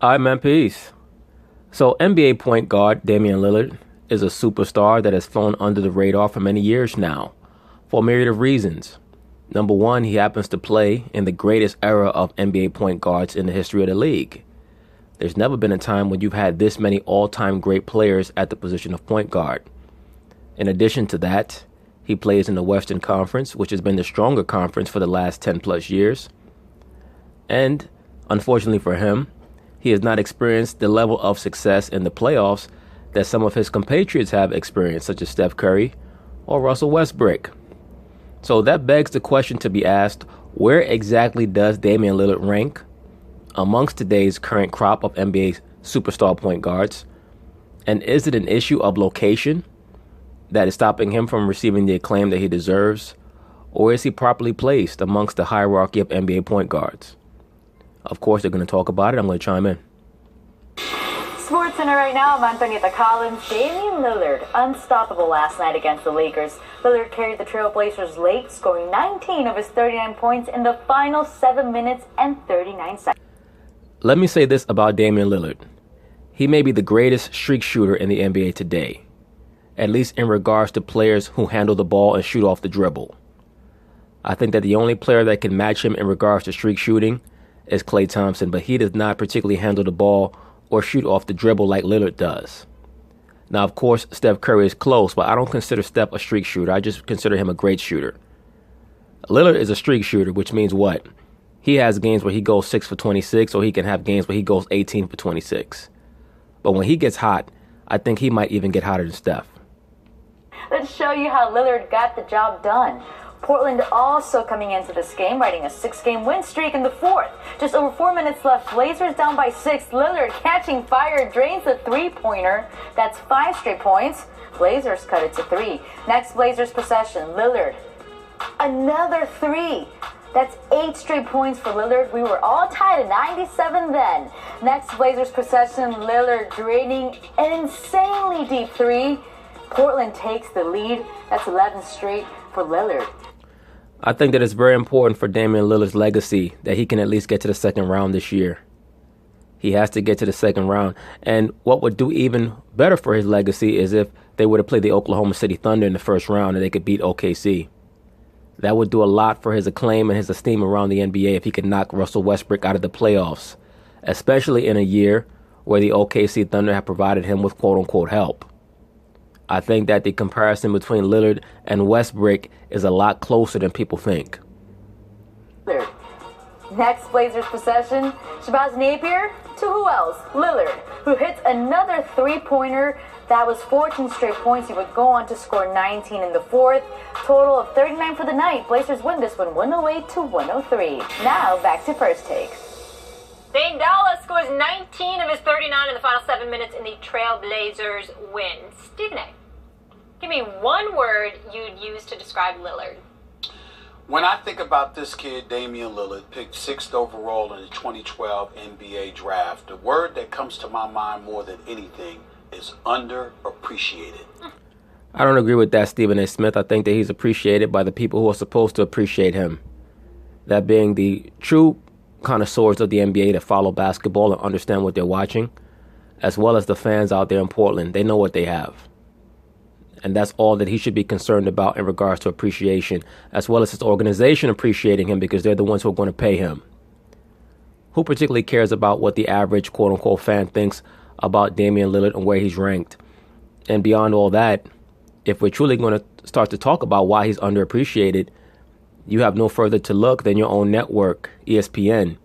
All right, man, peace. So NBA point guard Damian Lillard is a superstar that has flown under the radar for many years now, for a myriad of reasons. Number one, he happens to play in the greatest era of NBA point guards in the history of the league. There's never been a time when you've had this many all-time great players at the position of point guard. In addition to that, he plays in the Western Conference, which has been the stronger conference for the last 10 plus years. And unfortunately for him, he has not experienced the level of success in the playoffs that some of his compatriots have experienced, such as Steph Curry or Russell Westbrook. So that begs the question to be asked, where exactly does Damian Lillard rank amongst today's current crop of NBA superstar point guards? And is it an issue of location that is stopping him from receiving the acclaim that he deserves? Or is he properly placed amongst the hierarchy of NBA point guards? Of course, they're going to talk about it. I'm going to chime in. Sports Center right now. I'm Antonieta Collins. Damian Lillard, unstoppable last night against the Lakers. Lillard carried the Trailblazers late, scoring 19 of his 39 points in the final 7 minutes and 39 seconds. Let me say this about Damian Lillard. He may be the greatest streak shooter in the NBA today, at least in regards to players who handle the ball and shoot off the dribble. I think that the only player that can match him in regards to streak shooting is Klay Thompson, but he does not particularly handle the ball or shoot off the dribble like Lillard does. Now, of course, Steph Curry is close, but I don't consider Steph a streak shooter. I just consider him a great shooter. Lillard is a streak shooter, which means what? He has games where he goes 6 for 26, or he can have games where he goes 18 for 26. But when he gets hot, I think he might even get hotter than Steph. Let's show you how Lillard got the job done. Portland also coming into this game, riding a 6-game win streak in the fourth. Just over 4 minutes left. Blazers down by 6. Lillard catching fire, drains the three-pointer. That's 5 straight points. Blazers cut it to 3. Next Blazers possession. Lillard, another 3. That's 8 straight points for Lillard. We were all tied at 97 then. Next Blazers possession. Lillard draining an insanely deep 3. Portland takes the lead. That's 11 straight for Lillard. I think that it's very important for Damian Lillard's legacy that he can at least get to the second round this year. He has to get to the second round. And what would do even better for his legacy is if they were to play the Oklahoma City Thunder in the first round and they could beat OKC. That would do a lot for his acclaim and his esteem around the NBA if he could knock Russell Westbrook out of the playoffs, especially in a year where the OKC Thunder have provided him with quote-unquote help. I think that the comparison between Lillard and Westbrook is a lot closer than people think. Next Blazers possession, Shabazz Napier to who else? Lillard, who hits another three-pointer. That was 14 straight points. He would go on to score 19 in the fourth. Total of 39 for the night. Blazers win this one 108-103. Now back to First Take. Dane Dallas scores 19 of his 39 in the final 7 minutes in the Trailblazers win. Stephen A., give me one word you'd use to describe Lillard. When I think about this kid, Damian Lillard, picked 6th overall in the 2012 NBA draft, the word that comes to my mind more than anything is underappreciated. I don't agree with that, Stephen A. Smith. I think that he's appreciated by the people who are supposed to appreciate him. That being the true connoisseurs of the NBA that follow basketball and understand what they're watching, as well as the fans out there in Portland. They know what they have. And that's all that he should be concerned about in regards to appreciation, as well as his organization appreciating him because they're the ones who are going to pay him. Who particularly cares about what the average quote-unquote fan thinks about Damian Lillard and where he's ranked? And beyond all that, if we're truly going to start to talk about why he's underappreciated, you have no further to look than your own network, ESPN,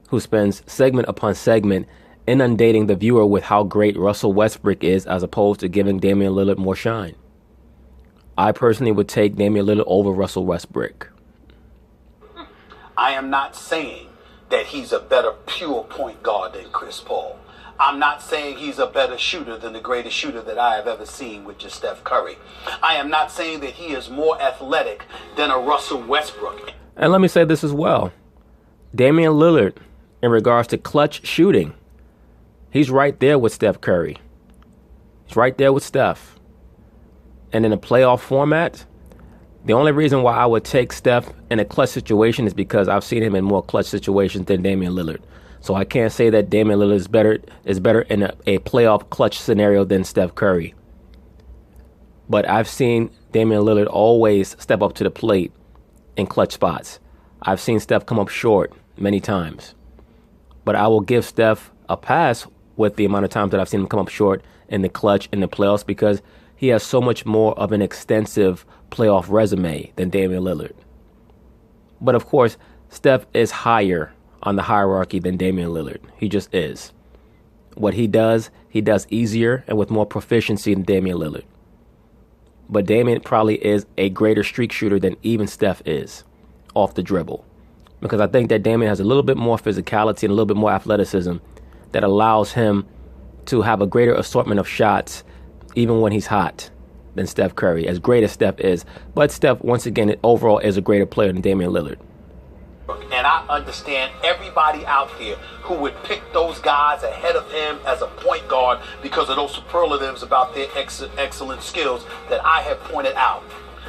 who spends segment upon segment inundating the viewer with how great Russell Westbrook is as opposed to giving Damian Lillard more shine. I personally would take Damian Lillard over Russell Westbrook. I am not saying that he's a better pure point guard than Chris Paul. I'm not saying he's a better shooter than the greatest shooter that I have ever seen, which is Steph Curry. I am not saying that he is more athletic than a Russell Westbrook. And let me say this as well. Damian Lillard, in regards to clutch shooting, he's right there with Steph Curry. He's right there with Steph. And in a playoff format, the only reason why I would take Steph in a clutch situation is because I've seen him in more clutch situations than Damian Lillard. So I can't say that Damian Lillard is better in a playoff clutch scenario than Steph Curry. But I've seen Damian Lillard always step up to the plate in clutch spots. I've seen Steph come up short many times. But I will give Steph a pass with the amount of times that I've seen him come up short in the clutch in the playoffs because he has so much more of an extensive playoff resume than Damian Lillard. But of course, Steph is higher on the hierarchy than Damian Lillard. He just is. What he does easier and with more proficiency than Damian Lillard. But Damian probably is a greater streak shooter than even Steph is off the dribble. Because I think that Damian has a little bit more physicality and a little bit more athleticism that allows him to have a greater assortment of shots even when he's hot than Steph Curry, as great as Steph is. But Steph, once again, overall is a greater player than Damian Lillard. And I understand everybody out there who would pick those guys ahead of him as a point guard because of those superlatives about their excellent skills that I have pointed out.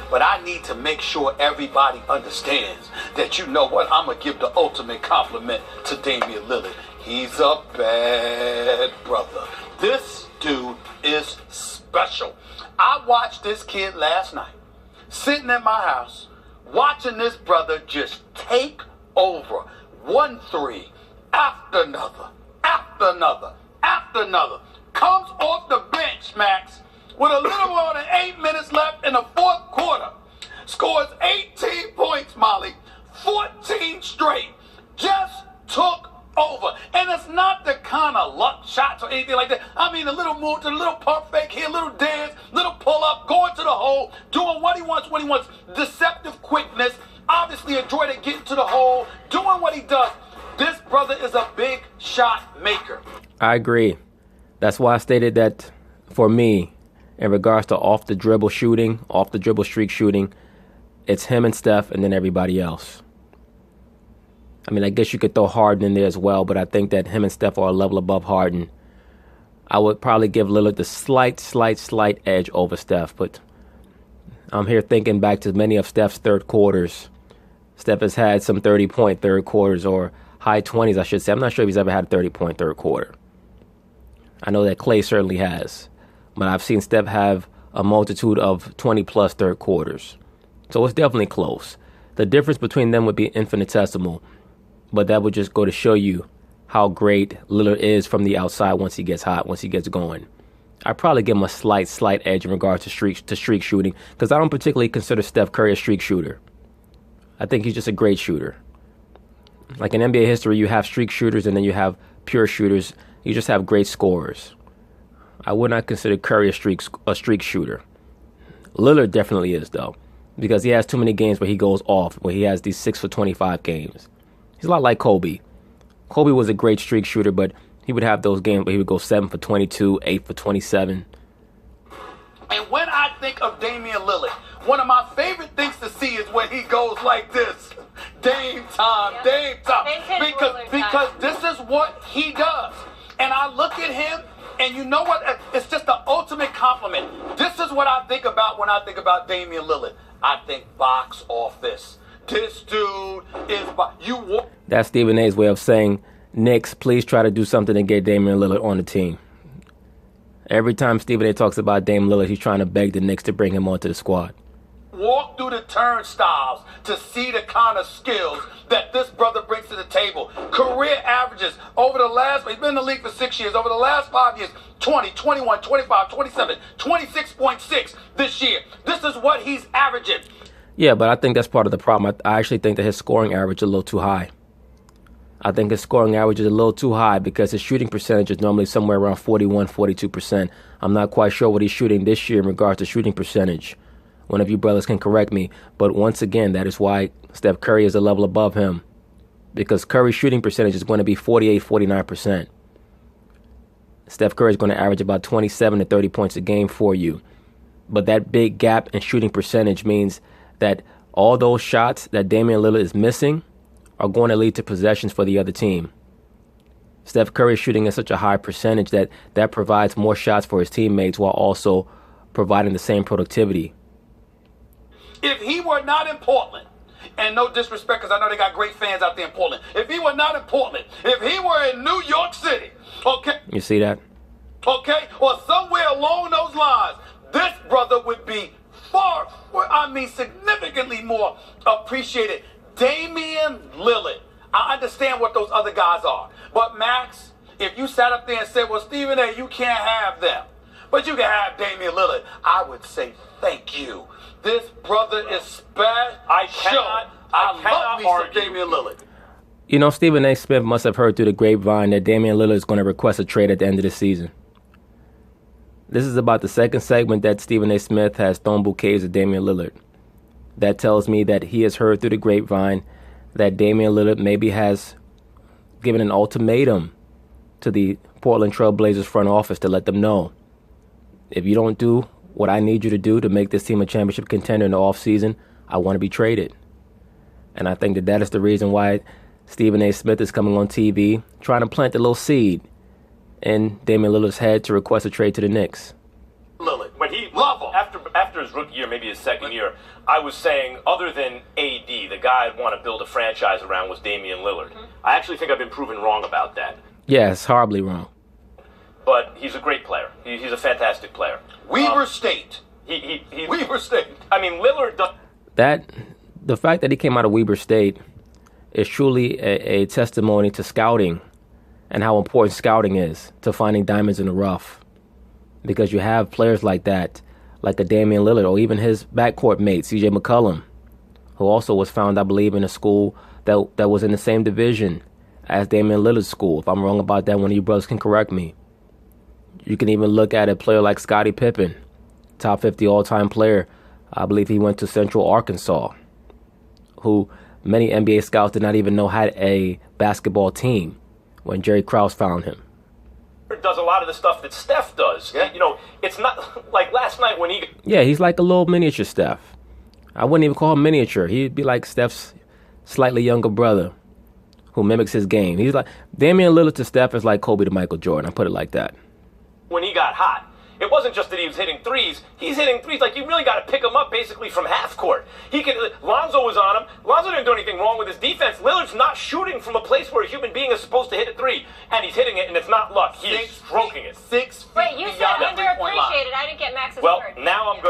But I need to make sure everybody understands that, you know what, I'm going to give the ultimate compliment to Damian Lillard. He's a bad brother. This dude is special. I watched this kid last night, sitting at my house, watching this brother just take over. 1-3 after another, after another, after another. Comes off the bench, Max, with a little more than 8 minutes left in the fourth quarter. Scores 18 points, Molly. 14 straight. Just took over. And it's not the kind of luck shots or anything like that. I mean, a little move to a little pump fake here, a little dance, little pull up, going to the hole, doing what he wants when he wants. Deceptive quickness. Obviously a joy to get to the hole, doing what he does. This brother is a big shot maker. I agree. That's why I stated that for me, in regards to off the dribble streak shooting, it's him and Steph and then everybody else. I mean, I guess you could throw Harden in there as well, but I think that him and Steph are a level above Harden. I would probably give Lillard the slight edge over Steph, but I'm here thinking back to many of Steph's third quarters. Steph has had some 30-point third quarters, or high 20s, I should say. I'm not sure if he's ever had a 30-point third quarter. I know that Klay certainly has, but I've seen Steph have a multitude of 20-plus third quarters. So it's definitely close. The difference between them would be infinitesimal, but that would just go to show you how great Lillard is from the outside once he gets hot, once he gets going. I'd probably give him a slight edge in regards to streak shooting, because I don't particularly consider Steph Curry a streak shooter. I think he's just a great shooter. Like in NBA history, you have streak shooters and then you have pure shooters. You just have great scorers. I would not consider Curry a streak shooter. Lillard definitely is, though, because he has too many games where he goes off, where he has these 6 for 25 games. He's a lot like Kobe. Kobe was a great streak shooter, but he would have those games where he would go 7 for 22, 8 for 27. And when I think of Damian Lillard, one of my favorite things to see is when he goes like this. Dame time, Dame time. Because this is what he does. And I look at him, and you know what? It's just the ultimate compliment. This is what I think about when I think about Damian Lillard. I think box office. This dude is... That's Stephen A's way of saying, Knicks, please try to do something to get Damian Lillard on the team. Every time Stephen A talks about Dame Lillard, he's trying to beg the Knicks to bring him onto the squad. Walk through the turnstiles to see the kind of skills that this brother brings to the table. Career averages over the last, he's been in the league for 6 years, over the last 5 years, 20, 21, 25, 27, 26.6 this year. This is what he's averaging. Yeah, but I think that's part of the problem. I actually think that his scoring average is a little too high. I think his scoring average is a little too high because his shooting percentage is normally somewhere around 41, 42%. I'm not quite sure what he's shooting this year in regards to shooting percentage. One of you brothers can correct me. But once again, that is why Steph Curry is a level above him. Because Curry's shooting percentage is going to be 48, 49%. Steph Curry is going to average about 27 to 30 points a game for you. But that big gap in shooting percentage means that all those shots that Damian Lillard is missing are going to lead to possessions for the other team. Steph Curry is shooting at such a high percentage that provides more shots for his teammates while also providing the same productivity. If he were not in Portland, And no disrespect, because I know they got great fans out there in Portland. If he were not in Portland, if he were in New York City, okay? You see that? Okay? Or somewhere along those lines, this brother would be significantly more appreciated. Damian Lillard. I understand what those other guys are. But, Max, if you sat up there and said, well, Stephen A., you can't have them, but you can have Damian Lillard, I would say thank you. This brother is special. I cannot love me some Damian Lillard. You know, Stephen A. Smith must have heard through the grapevine that Damian Lillard is going to request a trade at the end of the season. This is about the second segment that Stephen A. Smith has thrown bouquets at Damian Lillard. That tells me that he has heard through the grapevine that Damian Lillard maybe has given an ultimatum to the Portland Trail Blazers front office to let them know, if you don't do what I need you to do to make this team a championship contender in the offseason, I want to be traded. And I think that that is the reason why Stephen A. Smith is coming on TV trying to plant a little seed in Damian Lillard's head to request a trade to the Knicks. Lillard, after his rookie year, maybe his second year, I was saying, other than AD, the guy I'd want to build a franchise around was Damian Lillard. I actually think I've been proven wrong about that. Yes, horribly wrong. But he's a great player. He's a fantastic player. Weber State. Weber State. I mean, Lillard does... The fact that he came out of Weber State is truly a testimony to scouting and how important scouting is to finding diamonds in the rough. Because you have players like that, like a Damian Lillard, or even his backcourt mate, C.J. McCollum, who also was found, I believe, in a school that was in the same division as Damian Lillard's school. If I'm wrong about that, one of you brothers can correct me. You can even look at a player like Scottie Pippen, top 50 all-time player. I believe he went to Central Arkansas, who many NBA scouts did not even know had a basketball team when Jerry Krause found him. Does a lot of the stuff that Steph does. Yeah. You know, it's not like last night when he... Yeah, he's like a little miniature Steph. I wouldn't even call him miniature. He'd be like Steph's slightly younger brother who mimics his game. He's like Damian Lillard to Steph is like Kobe to Michael Jordan. I put it like that. When he got hot, it wasn't just that he was hitting threes. He's hitting threes like you really got to pick him up basically from half court. Lonzo was on him. Lonzo didn't do anything wrong with his defense. Lillard's not shooting from a place where a human being is supposed to hit a three, and he's hitting it, and it's not luck. He's stroking it. 6 feet. Wait, you said underappreciated. I didn't get Max's well, word. now I'm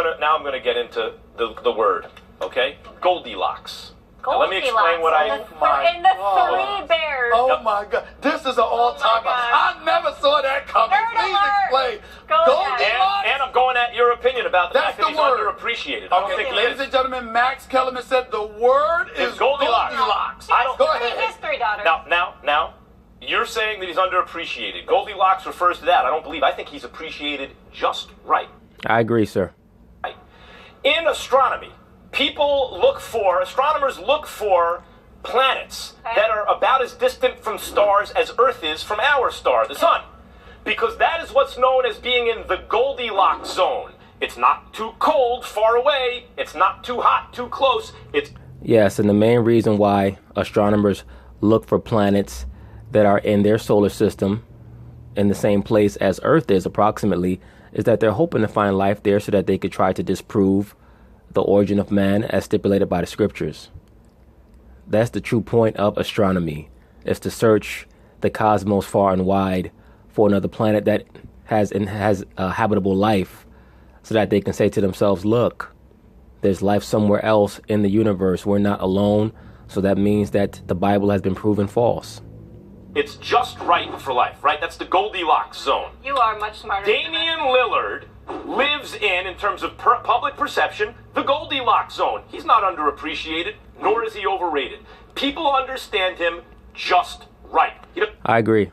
gonna get into the word. Okay, Goldilocks. Now, let me explain what I... In the Three Bears. Oh, my God. This is an all-time... I never saw that coming. Please explain. Goldilocks? And I'm going at your opinion about the fact That's that he's the word. underappreciated. Okay, ladies and gentlemen, Max Kellerman said the word is Goldilocks. Go ahead. History, daughter. Now, you're saying that he's underappreciated. Goldilocks refers to that. I think he's appreciated just right. I agree, sir. In astronomy, astronomers look for planets that are about as distant from stars as Earth is from our star, the sun. Because that is what's known as being in the Goldilocks zone. It's not too cold far away. It's not too hot too close. Yes, and the main reason why astronomers look for planets that are in their solar system in the same place as Earth is approximately is that they're hoping to find life there so that they could try to disprove the origin of man as stipulated by the scriptures. That's the true point of astronomy, is to search the cosmos far and wide for another planet that has habitable life so that they can say to themselves, look, there's life somewhere else in the universe. We're not alone. So that means that the Bible has been proven false. It's just right for life, right? That's the Goldilocks zone. You are much smarter. Damian Lillard lives in terms of public perception, the Goldilocks zone. He's not underappreciated, nor is he overrated. People understand him just right. I agree.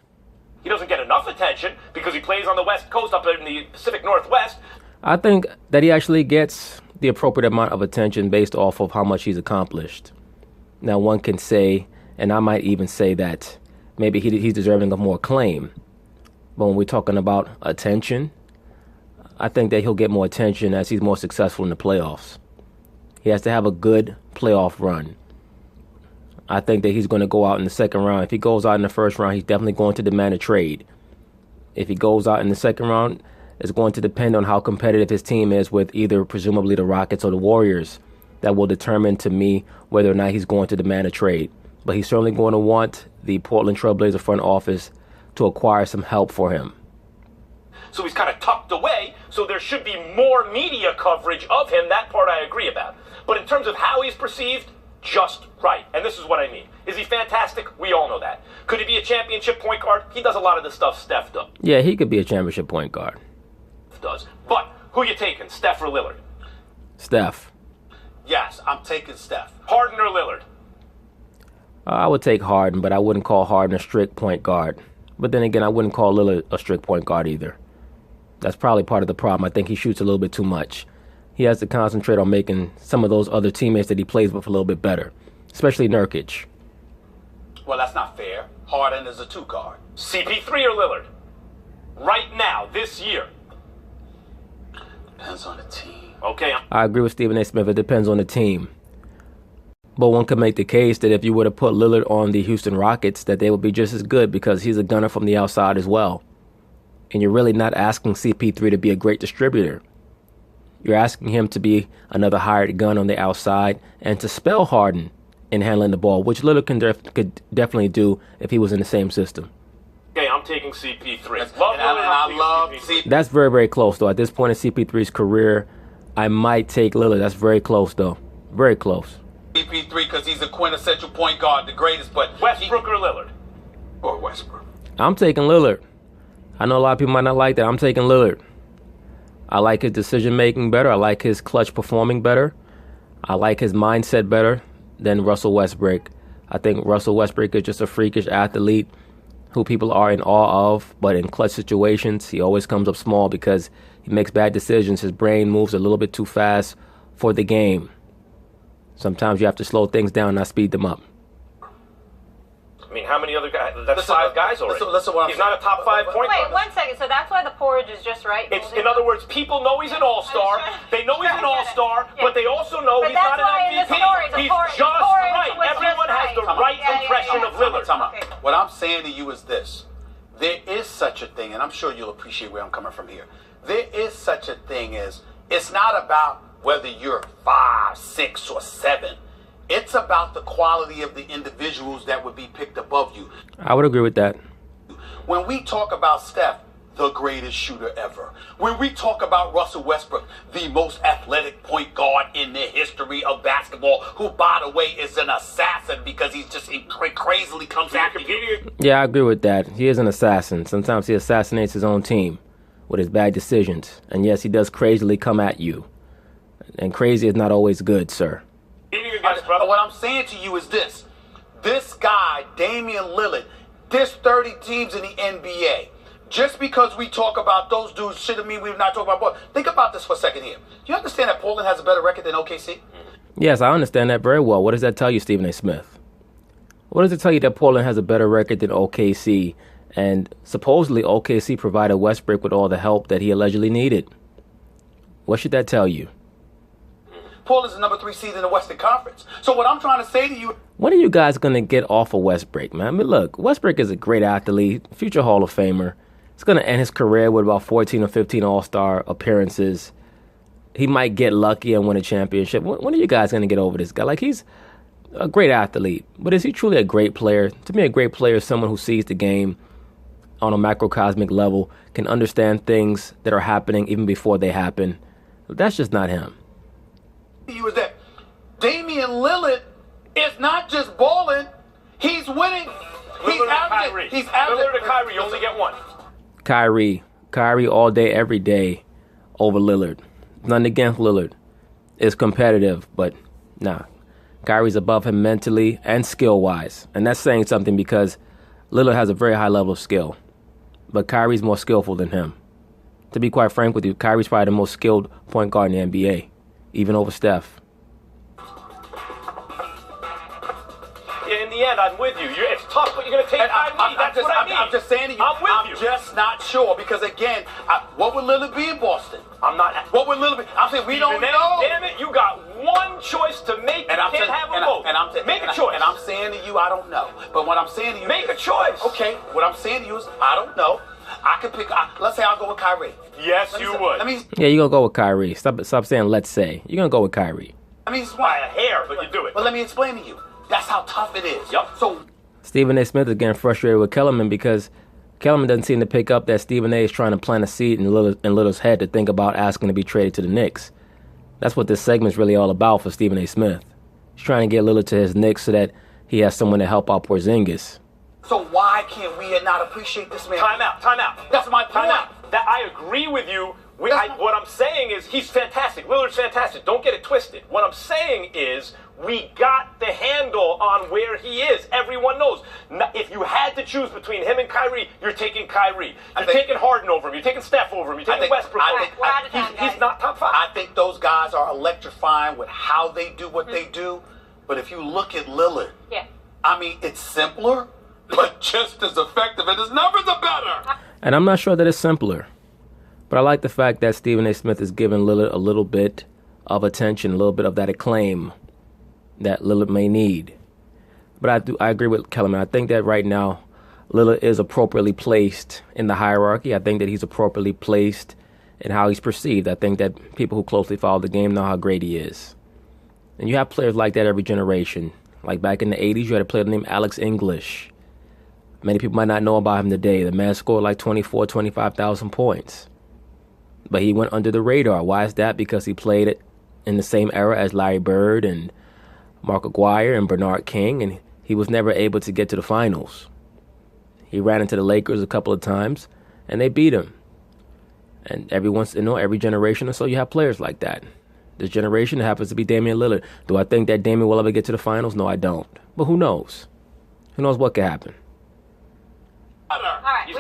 He doesn't get enough attention because he plays on the West Coast up in the Pacific Northwest. I think that he actually gets the appropriate amount of attention based off of how much he's accomplished. Now, one can say, and I might even say that maybe he's deserving of more acclaim. But when we're talking about attention, I think that he'll get more attention as he's more successful in the playoffs. He has to have a good playoff run. I think that he's going to go out in the second round. If he goes out in the first round, he's definitely going to demand a trade. If he goes out in the second round, it's going to depend on how competitive his team is with either presumably the Rockets or the Warriors that will determine to me whether or not he's going to demand a trade. But he's certainly going to want the Portland Trail Blazer front office to acquire some help for him. So he's kind of tucked away, so there should be more media coverage of him. That part I agree about. But in terms of how he's perceived, just right. And this is what I mean. Is he fantastic? We all know that. Could he be a championship point guard? He does a lot of the stuff Steph does. Yeah, he could be a championship point guard. But who you taking, Steph or Lillard? Steph. Yes, I'm taking Steph. Harden or Lillard? I would take Harden, but I wouldn't call Harden a strict point guard. But then again, I wouldn't call Lillard a strict point guard either. That's probably part of the problem. I think he shoots a little bit too much. He has to concentrate on making some of those other teammates that he plays with a little bit better, especially Nurkic. Well, that's not fair. Harden is a 2 guard. CP3 or Lillard? Right now, this year. Depends on the team. Okay. I agree with Stephen A. Smith. It depends on the team. But one could make the case that if you were to put Lillard on the Houston Rockets, that they would be just as good because he's a gunner from the outside as well. And you're really not asking CP3 to be a great distributor. You're asking him to be another hired gun on the outside and to spell Harden in handling the ball, which Lillard could definitely do if he was in the same system. Okay, I'm taking CP3. I love CP3. That's very, very close, though. At this point in CP3's career, I might take Lillard. That's very close, though. Very close. CP3 because he's a quintessential point guard, the greatest, but... Westbrook or Lillard? Or Westbrook. I'm taking Lillard. I know a lot of people might not like that. I'm taking Lillard. I like his decision-making better. I like his clutch performing better. I like his mindset better than Russell Westbrook. I think Russell Westbrook is just a freakish athlete who people are in awe of, but in clutch situations, he always comes up small because he makes bad decisions. His brain moves a little bit too fast for the game. Sometimes you have to slow things down, not speed them up. I mean, how many other guys? That's 5 guys already. Listen what I'm He's not a top 5 point Wait, guard. 1 second. So that's why the porridge is just right? In other words, people know he's an all-star. They know he's an all-star, but they also know But he's not that's why in an this MVP. story, the He's porridge just right. was Everyone just has the right. right impression of Lillard. Time out. Okay. What I'm saying to you is this. There is such a thing, and I'm sure you'll appreciate where I'm coming from here. There is such a thing as it's not about whether you're 5, 6, or 7. It's about the quality of the individuals that would be picked above you. I would agree with that. When we talk about Steph, the greatest shooter ever. When we talk about Russell Westbrook, the most athletic point guard in the history of basketball, who, by the way, is an assassin because he's just crazily comes after you. Yeah, I agree with that. He is an assassin. Sometimes he assassinates his own team with his bad decisions. And yes, he does crazily come at you. And crazy is not always good, sir. What I'm saying to you is this. This guy, Damian Lillard, there's 30 teams in the NBA. Just because we talk about those dudes shouldn't mean we're not talking about ball. Think about this for a second here. Do you understand that Portland has a better record than OKC? Yes, I understand that very well. What does that tell you, Stephen A. Smith? What does it tell you that Portland has a better record than OKC? And supposedly OKC provided Westbrook with all the help that he allegedly needed. What should that tell you? Portland's the number 3 seed in the Western Conference. So what I'm trying to say to you... When are you guys going to get off of Westbrook, man? I mean, look, Westbrook is a great athlete, future Hall of Famer. He's going to end his career with about 14 or 15 All-Star appearances. He might get lucky and win a championship. When are you guys going to get over this guy? Like, he's a great athlete, but is he truly a great player? To me, a great player is someone who sees the game on a macrocosmic level, can understand things that are happening even before they happen. That's just not him. You is that Damian Lillard is not just balling, he's winning. Lillard and Kyrie, you only get one. Kyrie all day, every day over Lillard. Nothing against Lillard. It's competitive, but nah. Kyrie's above him mentally and skill-wise. And that's saying something because Lillard has a very high level of skill. But Kyrie's more skillful than him. To be quite frank with you, Kyrie's probably the most skilled point guard in the NBA. Even over Steph. Yeah, in the end, I'm with you. It's tough, but you're going to take Kyrie. That's what I mean. I'm just saying to you, I'm just not sure. Because, again, what would Lillard be in Boston? I'm not. What would Lillard be? I'm saying we don't know. Damn it, you got one choice to make. You can't have them both. Make a choice. And I'm saying to you, I don't know. But what I'm saying to you Make a choice. Okay, what I'm saying to you is, I don't know. I could pick, let's say I'll go with Kyrie. Yes, you would. Yeah, you're going to go with Kyrie. Stop saying let's say. You're going to go with Kyrie. I mean, it's By why. a hair, but you do it. But let me explain to you. That's how tough it is. Yep. So Stephen A. Smith is getting frustrated with Kellerman because Kellerman doesn't seem to pick up that Stephen A. is trying to plant a seed in Lillard's head to think about asking to be traded to the Knicks. That's what this segment's really all about for Stephen A. Smith. He's trying to get Lillard to his Knicks so that he has someone to help out Porzingis. So why can't we not appreciate this man? Time out. That's my point. Time out. That I agree with you. What I'm saying is he's fantastic. Lillard's fantastic. Don't get it twisted. What I'm saying is we got the handle on where he is. Everyone knows. If you had to choose between him and Kyrie, you're taking Kyrie. You're taking Harden over him. You're taking Steph over him. You're taking Westbrook over him. We're out of time, guys. He's not top 5. I think those guys are electrifying with how they do what they do. But if you look at Lillard, Yeah. I mean, it's simpler, but just as effective, and his numbers are better. And I'm not sure that it's simpler. But I like the fact that Stephen A. Smith is giving Lillard a little bit of attention, a little bit of that acclaim that Lillard may need. But I agree with Kellerman. I think that right now Lillard is appropriately placed in the hierarchy. I think that he's appropriately placed in how he's perceived. I think that people who closely follow the game know how great he is. And you have players like that every generation. Like back in the 80s, you had a player named Alex English. Many people might not know about him today. The man scored like 25,000 points. But he went under the radar. Why is that? Because he played it in the same era as Larry Bird and Mark Aguirre and Bernard King, and he was never able to get to the finals. He ran into the Lakers a couple of times, and they beat him. And every generation or so, you have players like that. This generation happens to be Damian Lillard. Do I think that Damian will ever get to the finals? No, I don't. But who knows? Who knows what could happen? All right.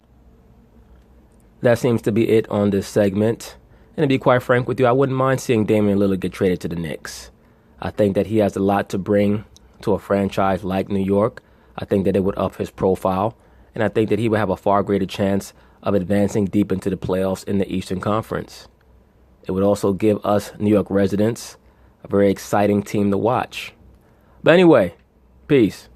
That seems to be it on this segment. And to be quite frank with you, I wouldn't mind seeing Damian Lillard get traded to the Knicks. I think that he has a lot to bring to a franchise like New York. I think that it would up his profile. And I think that he would have a far greater chance of advancing deep into the playoffs in the Eastern Conference. It would also give us New York residents a very exciting team to watch. But anyway, peace.